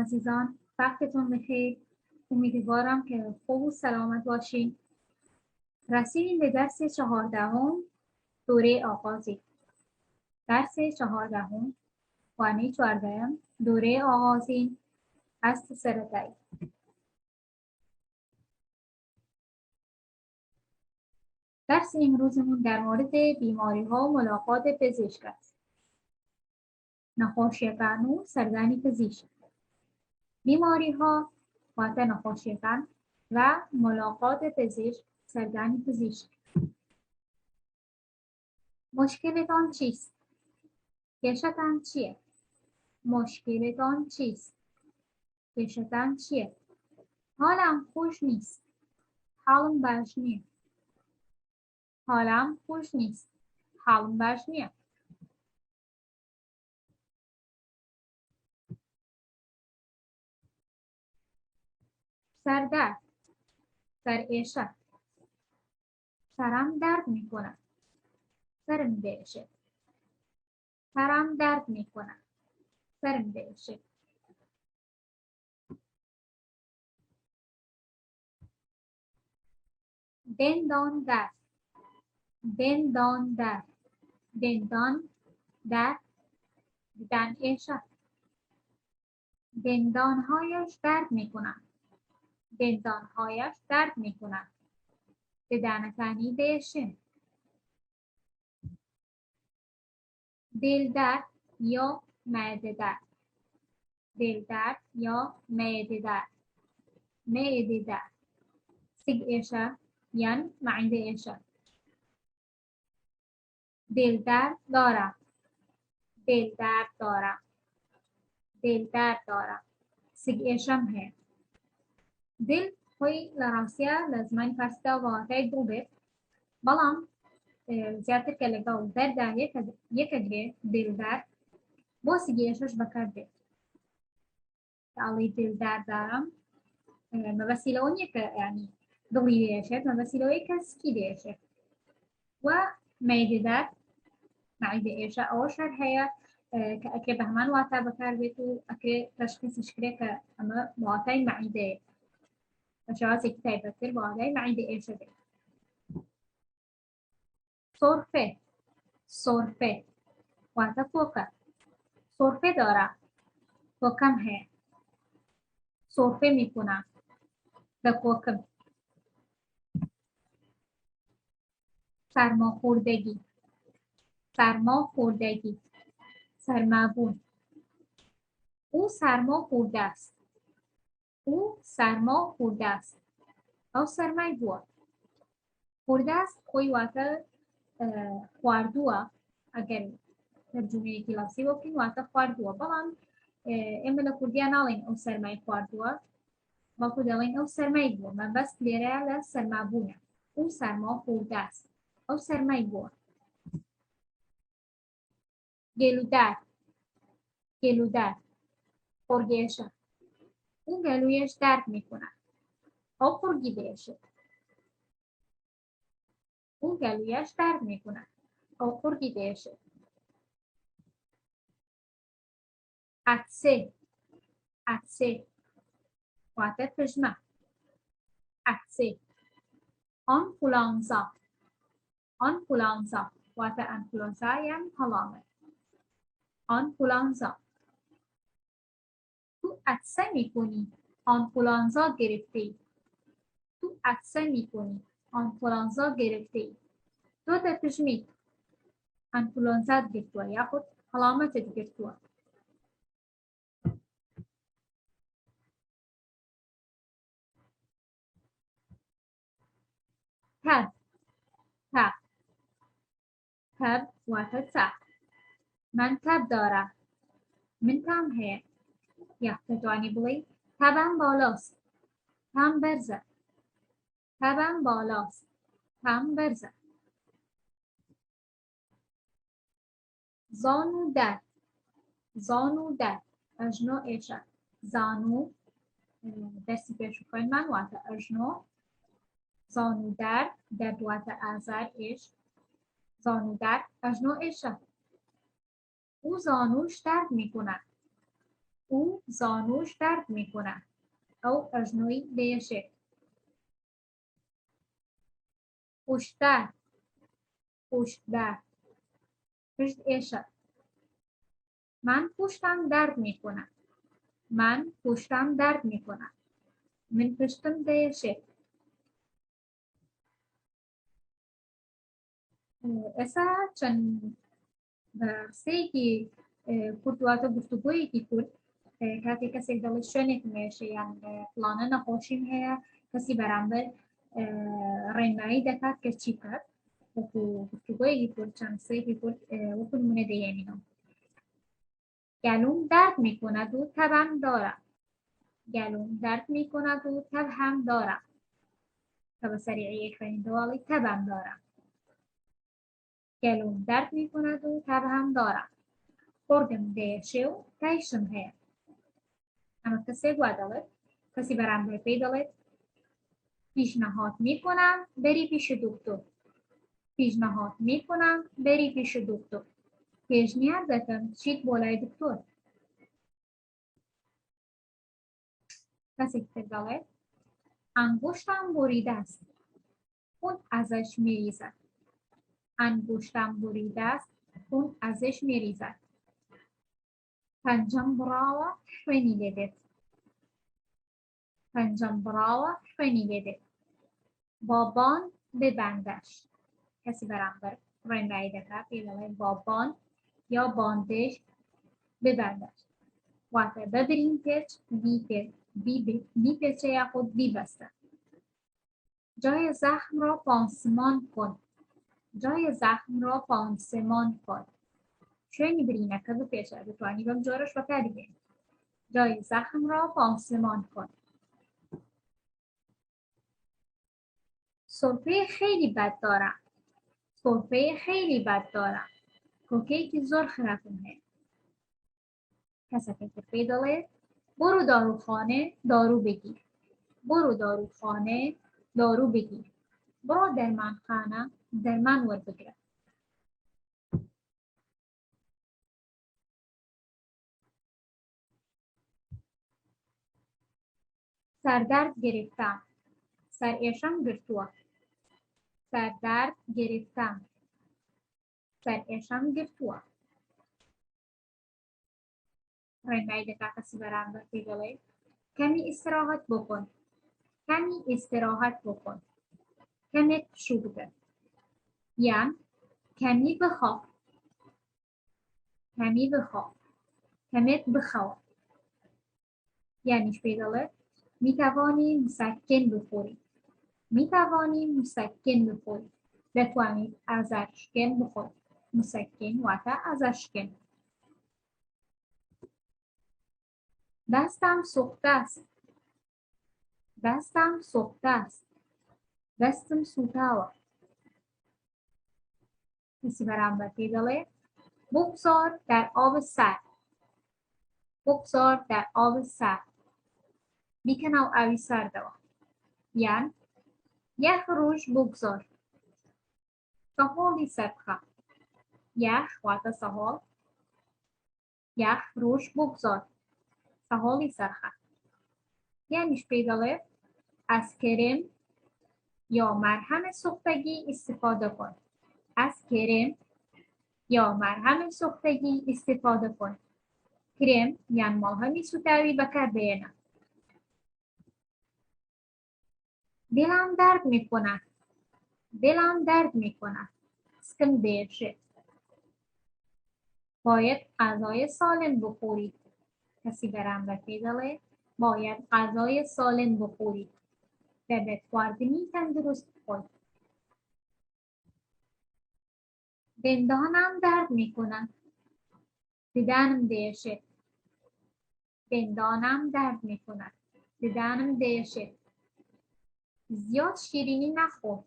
عزیزان، وقتتون بخیر. امیدوارم که خوب و سلامت باشین. رسیدیم به درس 14 دوره آغازی. درس 14 وانەی 14 دوره آغازی از سەرەتایی. درس امروزمون در مورد بیماری ها و ملاقات پزشک است. نەخۆشیەکان و سەردانی پزیشک. بیماری ها واتە نەخۆشیەکان و ملاقات پزشک، سەردانی پزیشک. مشکلتان چیست؟ گەشەتان چیه؟ مشکلتان چیست؟ گەشەتان چیه؟ حالم خوش نیست. حالم باش نییە. حالم خوش نیست. حالم باش نییە. سردرد، سرئێشە. سرم درد میکنه. سرم بێشه. سرم درد میکنه. سرم بێشه. دندان درد. دندان درد. دندان درد. دندانشه. دندانهایش درد میکنن. دندانهایش درد میکنن. ددانەکانی دێشن. دلدرد یا معده درد. دلدرد یا معده درد. معده درد. سگئشه یعنی معده ایشه. دلدرد دارم. دلدرد دارم. دلدرد دارم. سگئشم هست. دل خۆی لە ڕاستیە لە زمانی فارسیدا وڵاتای دوو بێت، بەڵام زیاتر کە لەگەڵ دەردا یەکە درێت دلدار، بۆ سگێشەش بەکار دێت. ئەڵێ دلدار دارم مەبەستی لەوە نییە کە یعنی دڵی دێشێت، مەبەستی لەوەی کە سکی دێشێت. و مەیدەدار معیدە ئێشە ئەوەش هەر هەیە کە ئەکرێ بە هەمان واتا بەکار بێت و ئەکرێ تەشخیصش کرێ کە ئەمە واتای معیدەیە. شوازێکی تایبەتتر بۆ ئاگای معیدە ئێشە بێت. سۆرفێ. سۆرفێ واتە فۆکە. سۆرفێ دارم. فۆکەم هەیە. سۆرفێ میکنم بە فۆکم. سرماخوردگی. سرماخوردگی. سرمابون. او سرما خورده است. او سرما خورده است. او سرمای بووە. خورده است خۆی واتە خواردووە. ئەگەر تەرجمەیەکی لاسی بۆ بکەین واتە خواردووە، بەڵام ئێمە لە کوردیا ناڵێن ئەو سەرمای خواردووە، بەڵکو دەڵێن ئەو سەرمای بووە. مەبەست لێرەیە لە سەرمابوونە. او سرما خورده است. ئەو سەرمای بووە. گلودرد. گلودرد خۆرگێشە. او گلویش درد میکنه. او خورگی دێشێت. او گلویش درد میکنه. او خورگی دێشێت. عطسه. عطسه واتە پژمە. عطسه. آنفولانزا. آنفولانزا واتە ئەنفلۆنزا یان هەڵامە. آنفولانزا. تو عطسه میکنی. آنفولانزا گرفته ای. تو عطسه میکنی. آنفولانزا گرفته ای. تو دەپژمیت. ئەنفلۆنزات گرتووە یاخود هەڵامەتت گرتووە. تب. تب. تب واتە چاق. من تب دارم. من تام هەیە. یا دەتوانی بڵێ تەبم بالاست. تام بەرزە. تەبم بالاست. تام بەرزە. زانو درد. زانو درد ئەژنۆ ئێشە. زانو دەستی پێشوخۆینمان واتە ئەژنۆ. زانو درد دەرد واتە ئازار ئێش. زانو درد ئەژنۆ ئێشە. او زانوش درد میکنه. او زانوش درد میکنه او اجنوی دیشه. پشت در پشت ایشه. من پشتم درد میکنه. من پشتم درد میکنه. من پشتم دیشه. ئێستا چەند سەیەکی کورتواتە گفتوگۆیەکی کورت کاتێک کەسێک دەڵێت شوێنێکم هێشە یان فڵانە نەخۆشیم هەیە کەسی بەرامبەر ڕێنمایی دەکات کە چی بکات وەکو گفتوگۆیەکی کورت چەند سەیەکی کورت وەکو نمونە دەهێنینەوە. گلوم درد میکند و تبم دارم. گلوم درد میکند و تبم دارم. کە بە سەریعی خوێنیدەوەڵی تبم دارم. گلوم درد میکند و تبم دارم. خۆردم دێشێ و تایشم هەیە. ئەمە کەسێک وا دەڵێت کەسی بەرامبەر پێی دەڵێت پیشنهاد میکنم بری پیش دکتر. پیشنهاد میکنم بری پیش دکتر. پێشنیار دەکەم چیت بۆ لای دکتۆر. کەسێک تر دەڵێت ئەنگوشتم بریده است. خون ازش میریزد. انگشتم بریده است. خون ازش میریزد. پنجم براوە خوێنی لێدێت. پنجم براوە خوێنی لێدێت. بابان ببندش. کەسی بەرامبەر ڕێنمایی دەکات پێی دەڵێت بابان یا باندش ببندش. واتە ببرین پێچ بیپێچە یاخود بیبەستە. جای زخم را پانسمان کن. جای زخم را پانسمان کن. شوێنی برینەکە بپێچە. دەتوانی بەم جۆرەش بەکاردێنیت. جای زخم را پانسمان کن. سرفه خیلی بد دارم. سرفه خیلی بد دارم. کۆکەیەکی زۆر خراپم هەیە. کەسێکی تر پێی دەڵێت بۆرە داروخانە دارو بگیر. بۆرە داروخانە دارو بگیر. بڕۆ دەرمانخانە دەرمان وەربگرە. سەردەرد گرفتم. سەرئێشەم گرتووە. سەردەرد گرفتم. سەرئێشەم گرتووە. ڕێنمایی دەکات کەسی بەرامبەر پێی دەڵێت کەمی ئیستراحەت بکن. کەمی ئیستراحەت بکن. کەمێک پشوو بدە. یان کەمی بخەو. کەمی بخەو. کەمێک بخەوە. یانیش پێی دەڵێت میتوانی مسکن بخوری. میتوانی مسکن بخوری. دەتوانیت ئازارشکێن بخۆیت. مسکن واتە ئازارشکێن. دەستم سوخته است. دەستم سوخته است. دەستم سوتاوە. کەسی بەرامبەر پێی دەڵێت بگذار در آب سرد. بگذار در آب سرد. بیکەنە و ئاوی ساردەوە. یان یەخ ڕۆژ بگذار. سەهۆڵی سەربخە. یەخ واتە سەهۆڵ. یەخ ڕۆژ بگذار. سەهۆڵی سەرخە. یانیش پێی دەڵێت از کرم یا مرهم سوختگی استفاده کن. از کرم یا مرهم سوختگی استفاده کن. کرم یان مەڵهەمی سوتاوی بەکاربهێنە. دلم درد میکند. دلم درد میکند. سکم دێشێت. باید غذای سالم بخورید. کەسی بەرامبەر پێی دەڵێت باید غذای سالم بخورید. دەبێت خواردنی تەندروست بخۆیت. دندانم درد میکند. ددانم دێشێت. دندانم درد میکند. ددانم دێشێت. زیاد شیرینی نخور.